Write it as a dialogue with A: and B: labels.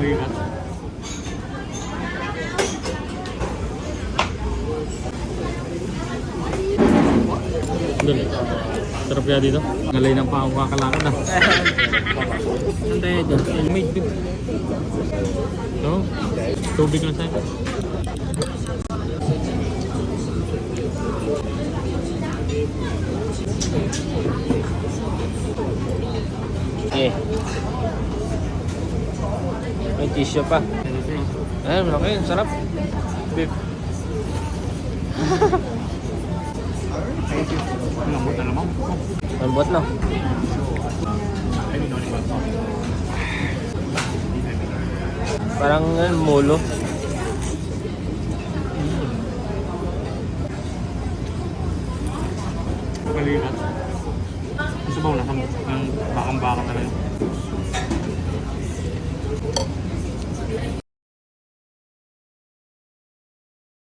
A: Balikat. Dali. Sarap kaya dito. Ngalay ng pa ako kakalakad ah.
B: Ang tayo doon.
A: May no? Tubig lang sa'yo.
B: Eh. May tissue pa. Ayun, malaki. Sarap. Beef.
A: Lambot na naman.
B: Lambot no? Parang mulo.
A: Balikat.